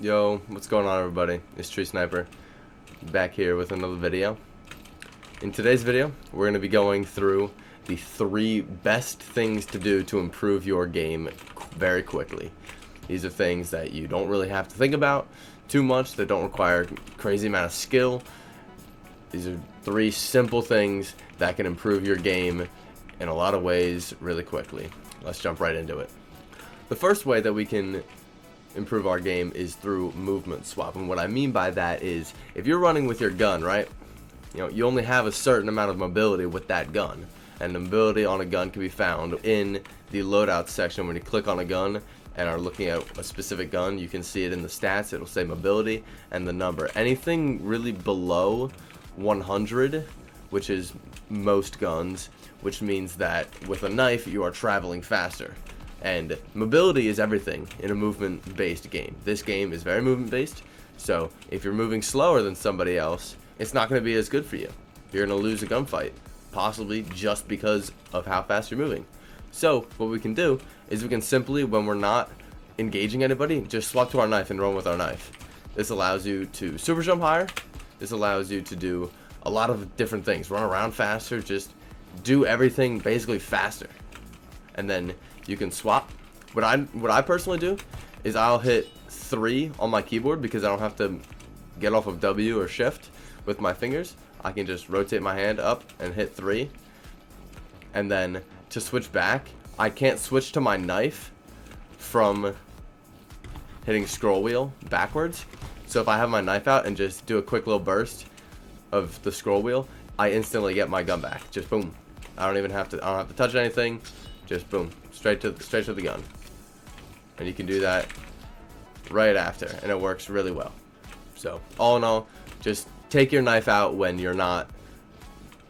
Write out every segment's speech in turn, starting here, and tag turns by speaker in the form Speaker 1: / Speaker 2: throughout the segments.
Speaker 1: Yo, what's going on, everybody? It's Tree Sniper back here with another video. In today's video, we're going to be going through the 3 best things to do to improve your game very quickly. These are things that you don't really have to think about too much, that don't require crazy amount of skill. These are 3 simple things that can improve your game in a lot of ways really quickly. Let's jump right into it. The first way that we can improve our game is through movement swap, and what I mean by that is if you're running with your gun, right, you only have a certain amount of mobility with that gun, and the mobility on a gun can be found in the loadout section. When you click on a gun and are looking at a specific gun, you can see it in the stats. It'll say mobility and the number. Anything really below 100, which is most guns, which means that with a knife you are traveling faster. And mobility is everything in a movement-based game. This game is very movement-based, so if you're moving slower than somebody else, it's not going to be as good for you. You're going to lose a gunfight, possibly just because of how fast you're moving. So what we can do is we can simply, when we're not engaging anybody, just swap to our knife and run with our knife. This allows you to super jump higher. This allows you to do a lot of different things. Run around faster, just do everything basically faster. And then you can swap. What I personally do is I'll hit 3 on my keyboard because I don't have to get off of W or shift with my fingers. I can just rotate my hand up and hit 3. And then to switch back, I can't switch to my knife from hitting scroll wheel backwards. So if I have my knife out and just do a quick little burst of the scroll wheel, I instantly get my gun back. Just boom. I don't have to touch anything. Just boom, straight to the gun, and you can do that right after, and it works really well. So all in all, just take your knife out when you're not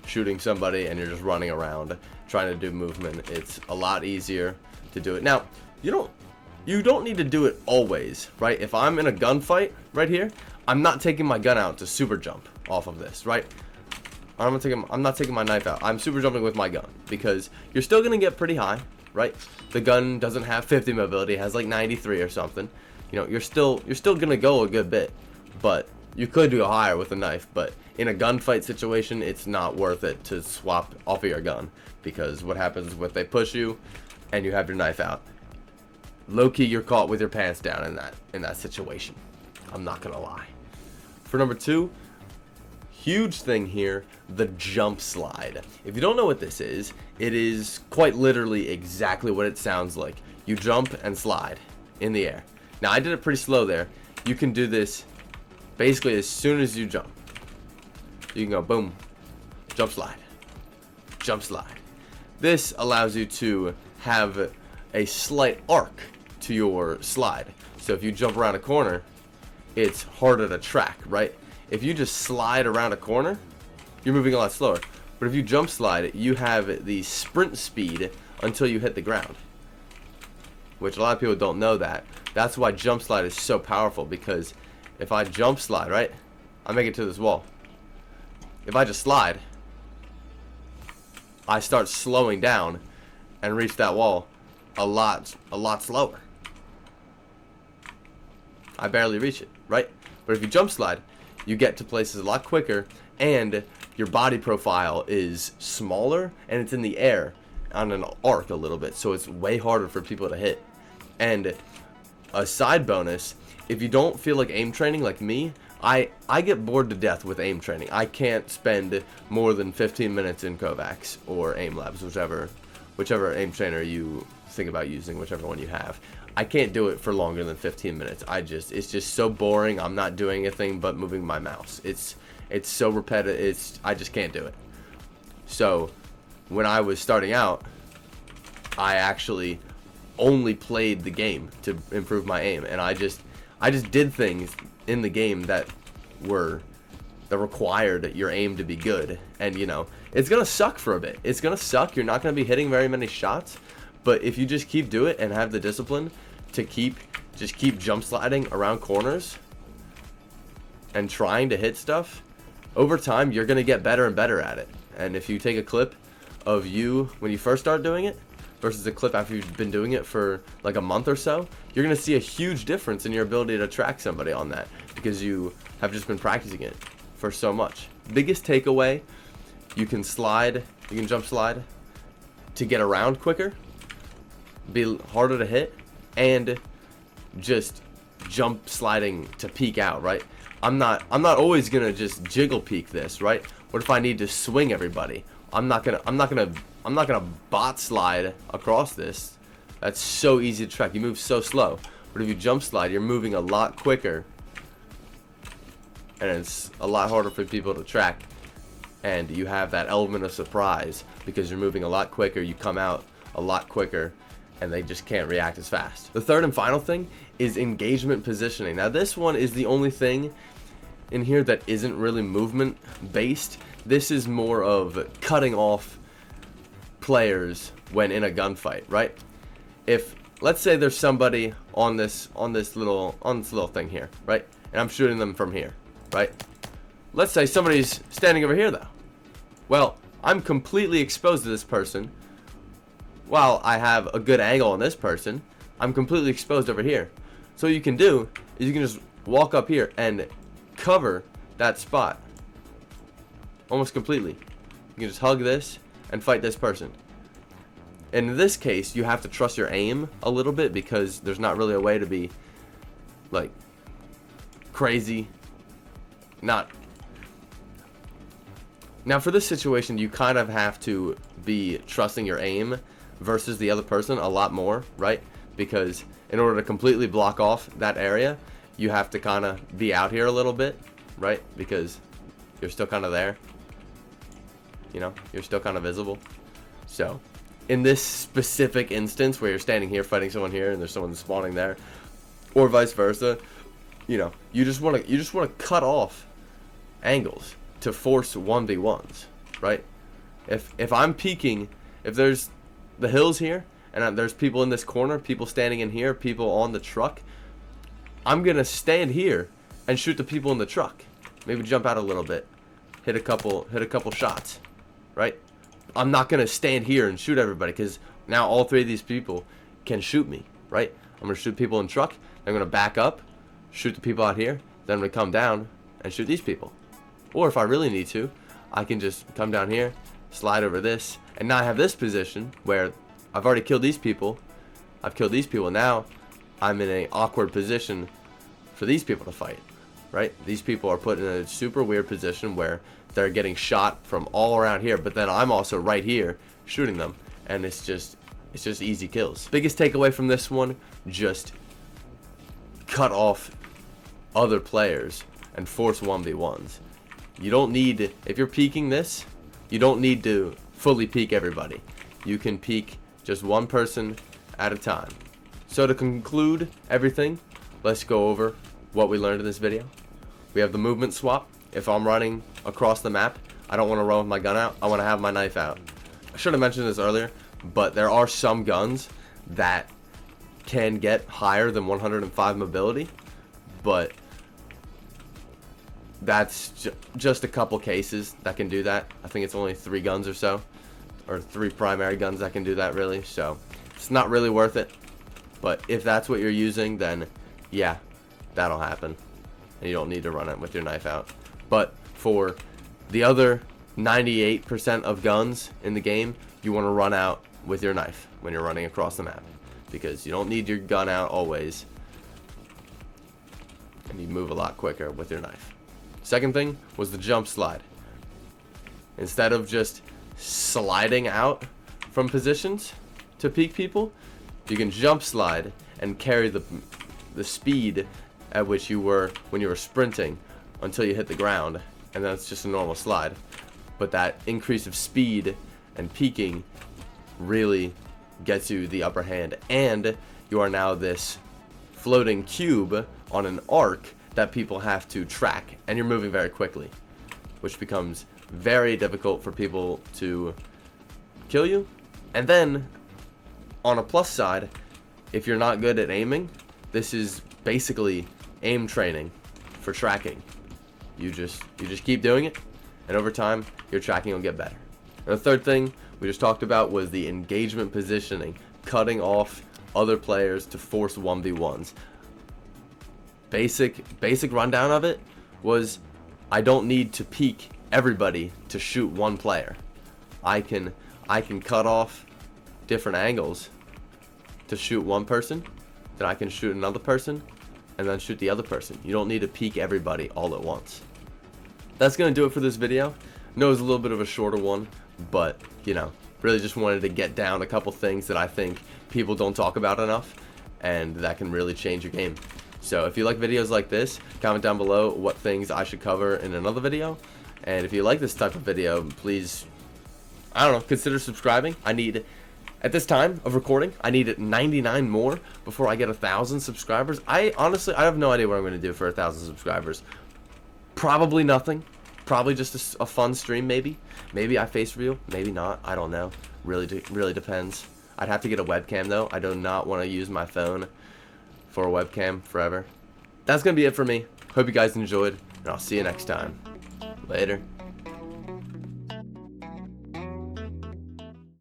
Speaker 1: shooting somebody and you're just running around trying to do movement. It's a lot easier to do it. Now you don't need to do it always, right? If I'm in a gunfight right here, I'm not taking my gun out to super jump off of this, right? I'm not taking my knife out. I'm super jumping with my gun because you're still gonna get pretty high, right? The gun doesn't have 50 mobility; it has like 93 or something. You're still gonna go a good bit, but you could go higher with a knife. But in a gunfight situation, it's not worth it to swap off of your gun because what happens if they push you and you have your knife out? Low key, you're caught with your pants down in that situation. I'm not gonna lie. For number 2. Huge thing here, the jump slide. If you don't know what this is, it is quite literally exactly what it sounds like. You jump and slide in the air. Now I did it pretty slow there. You can do this basically as soon as you jump. You can go boom, jump slide, jump slide. This allows you to have a slight arc to your slide. So if you jump around a corner, it's harder to track, right? If you just slide around a corner, you're moving a lot slower. But if you jump slide, you have the sprint speed until you hit the ground, which a lot of people don't know that. That's why jump slide is so powerful, because if I jump slide, right, I make it to this wall. If I just slide, I start slowing down and reach that wall a lot slower. I barely reach it, right? But if you jump slide, you get to places a lot quicker, and your body profile is smaller, and it's in the air on an arc a little bit, so it's way harder for people to hit. And a side bonus, if you don't feel like aim training like me, I get bored to death with aim training. I can't spend more than 15 minutes in Kovacs or Aim Labs, whichever aim trainer you think about using, whichever one you have. I can't do it for longer than 15 minutes. It's just so boring. I'm not doing anything but moving my mouse. It's so repetitive. I just can't do it. So when I was starting out, I actually only played the game to improve my aim, and I just did things in the game that required your aim to be good. And it's gonna suck for a bit. It's gonna suck. You're not gonna be hitting very many shots. But if you just keep doing it and have the discipline to keep jump sliding around corners and trying to hit stuff, over time you're going to get better and better at it. And if you take a clip of you when you first start doing it, versus a clip after you've been doing it for like a month or so, you're going to see a huge difference in your ability to track somebody on that because you have just been practicing it for so much. Biggest takeaway, you can jump slide to get around quicker, be harder to hit, and just jump sliding to peek out, right? I'm not always gonna just jiggle peek this, right? What if I need to swing everybody? I'm not gonna bot slide across this. That's so easy to track. You move so slow. But if you jump slide, you're moving a lot quicker, and it's a lot harder for people to track. And you have that element of surprise because you're moving a lot quicker. You come out a lot quicker, and they just can't react as fast. The third and final thing is engagement positioning. Now this one is the only thing in here that isn't really movement based. This is more of cutting off players when in a gunfight, right? If let's say there's somebody on this little thing here, right? And I'm shooting them from here, right? Let's say somebody's standing over here though. Well, I'm completely exposed to this person. While I have a good angle on this person, I'm completely exposed over here. So what you can do is you can just walk up here and cover that spot almost completely. You can just hug this and fight this person. In this case, you have to trust your aim a little bit because there's not really a way to be like crazy. Now for this situation, you kind of have to be trusting your aim versus the other person a lot more, right? Because in order to completely block off that area, you have to kind of be out here a little bit, right? Because you're still kind of there. You know, you're still kind of visible. So, in this specific instance where you're standing here fighting someone here and there's someone spawning there, or vice versa, you know, you just want to cut off angles to force 1v1s, right? If I'm peeking, if there's the hills here and there's people in this corner, people standing in here, people on the truck, I'm gonna stand here and shoot the people in the truck. Maybe jump out a little bit, hit a couple shots, right? I'm not gonna stand here and shoot everybody because now all three of these people can shoot me, right? I'm gonna shoot people in the truck. I'm gonna back up, shoot the people out here. Then I'm gonna come down and shoot these people. Or if I really need to, I can just come down here, slide over this, and now I have this position where I've already killed these people. I've killed these people. Now I'm in an awkward position for these people to fight, right? These people are put in a super weird position where they're getting shot from all around here, but then I'm also right here shooting them, and it's just easy kills. Biggest takeaway from this one, just cut off other players and force 1v1s. You don't need, if you're peeking this, you don't need to fully peek everybody. You can peek just one person at a time. So to conclude everything, let's go over what we learned in this video. We have the movement swap. If I'm running across the map, I don't want to run with my gun out. I want to have my knife out. I should have mentioned this earlier, but there are some guns that can get higher than 105 mobility, but that's just a couple cases that can do that. I think it's only 3 guns or so, or 3 primary guns that can do that really, so it's not really worth it. But if that's what you're using, then yeah, that'll happen, and you don't need to run it with your knife out. But for the other 98% of guns in the game, you want to run out with your knife when you're running across the map, because you don't need your gun out always, and you move a lot quicker with your knife. Second thing was the jump slide. Instead of just sliding out from positions to peek people, you can jump slide and carry the speed at which you were when you were sprinting until you hit the ground, and that's just a normal slide. But that increase of speed and peeking really gets you the upper hand, and you are now this floating cube on an arc that people have to track, and you're moving very quickly, which becomes very difficult for people to kill you. And then on a plus side, if you're not good at aiming, this is basically aim training for tracking. You just keep doing it, and over time your tracking will get better. And the third thing we just talked about was the engagement positioning, cutting off other players to force 1v1s. Basic rundown of it was I don't need to peek everybody to shoot one player. I can cut off different angles to shoot one person, then I can shoot another person, and then shoot the other person. You don't need to peek everybody all at once. That's gonna do it for this video. I know it was a little bit of a shorter one, but you know, really just wanted to get down a couple things that I think people don't talk about enough, and that can really change your game. So if you like videos like this, comment down below what things I should cover in another video. And if you like this type of video, please, I don't know, consider subscribing. At this time of recording, I need 99 more before I get 1,000 subscribers. I have no idea what I'm going to do for 1,000 subscribers. Probably nothing. Probably just a fun stream, maybe. Maybe I face reveal, maybe not. I don't know. Really depends. I'd have to get a webcam though. I do not want to use my phone for a webcam forever. That's going to be it for me. Hope you guys enjoyed, and I'll see you next time. Later.